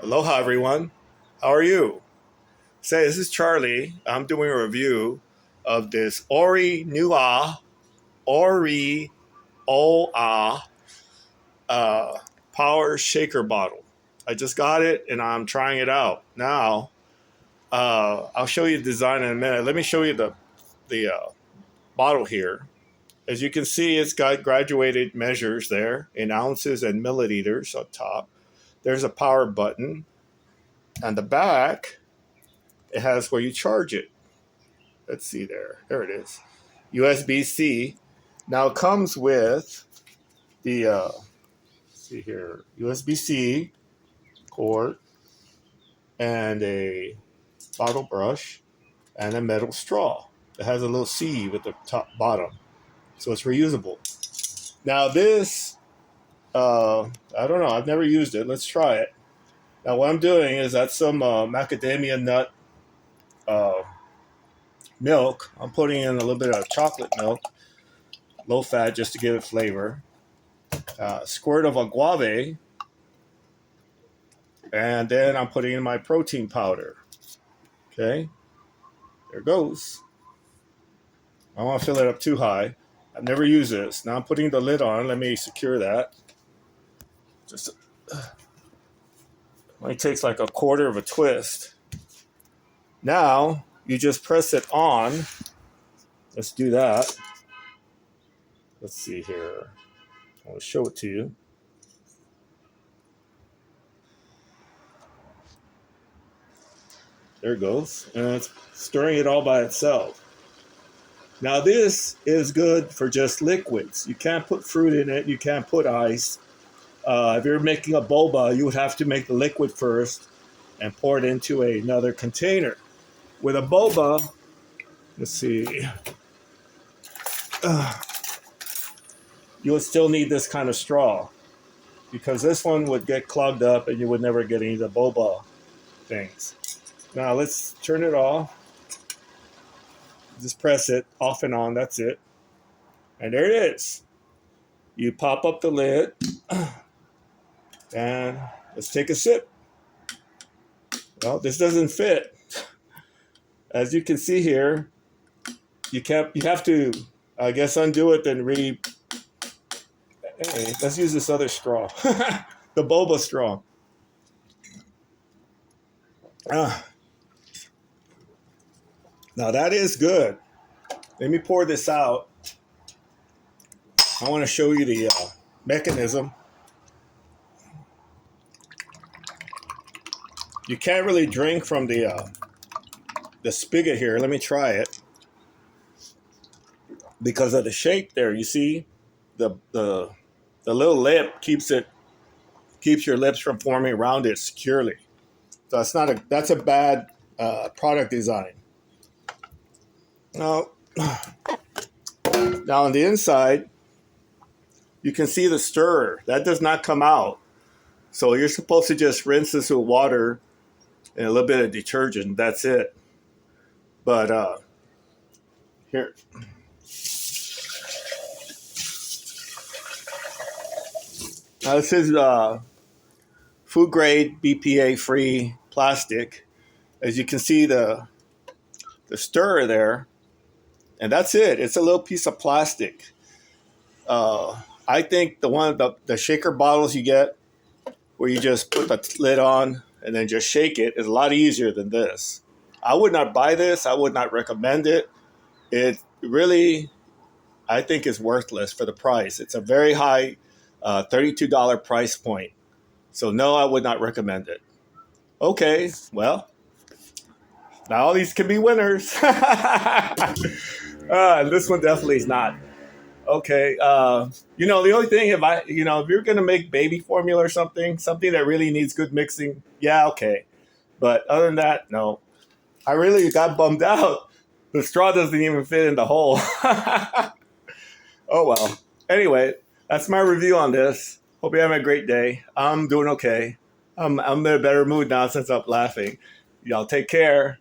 Aloha, everyone. How are you? Say, this is Charlie. I'm doing a review of this Enoryoau power shaker bottle. I just got it and I'm trying it out. Now, I'll show you the design in a minute. Let me show you the bottle here. As you can see, it's got graduated measures there in ounces and milliliters up top. There's a power button. On the back, it has where you charge it. Let's see there. There it is. USB-C. Now it comes with the, see here, USB-C cord and a bottle brush and a metal straw. It has a little C with the top bottom. So it's reusable. Now this, I don't know. I've never used it. Let's try it. Now what I'm doing is that's some macadamia nut milk. I'm putting in a little bit of chocolate milk, low fat, just to give it flavor. Squirt of agave, and then I'm putting in my protein powder. Okay, there it goes. I don't want to fill it up too high. I've never used this. Now I'm putting the lid on. Let me secure that. Just only takes like a quarter of a twist. Now you just press it on. Let's do that. Let's see here. I'll show it to you. There it goes. And it's stirring it all by itself. Now this is good for just liquids. You can't put fruit in it. You can't put ice. If you're making a boba, you would have to make the liquid first and pour it into another container. With a boba, let's see, you would still need this kind of straw because this one would get clogged up and you would never get any of the boba things. Now let's turn it off. Just press it off and on, that's it. And there it is. You pop up the lid and let's take a sip. Well, this doesn't fit. As you can see here, you have to, I guess, undo it and hey, let's use this other straw. The boba straw. Now that is good. Let me pour this out. I want to show you the mechanism. You can't really drink from the spigot here. Let me try it. Because of the shape there, you see, the little lip keeps your lips from forming around it securely. So that's a bad product design. Now on the inside, you can see the stirrer. That does not come out. So you're supposed to just rinse this with water and a little bit of detergent. That's it. But here. Now this is food grade BPA free plastic. As you can see the stirrer there. And that's it. It's a little piece of plastic. I think the shaker bottles you get where you just put the lid on and then just shake it is a lot easier than this. I would not buy this. I would not recommend it. It really, I think, is worthless for the price. It's a very high $32 price point. So no, I would not recommend it. Okay, well, now all these can be winners. This one definitely is not. Okay, the only thing, if you're going to make baby formula or something that really needs good mixing, yeah, okay. But other than that, no. I really got bummed out. The straw doesn't even fit in the hole. Oh, well. Anyway, that's my review on this. Hope you're having a great day. I'm doing okay. I'm in a better mood now since I'm laughing. Y'all take care.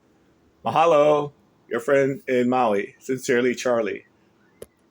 Mahalo, your friend in Maui. Sincerely, Charlie.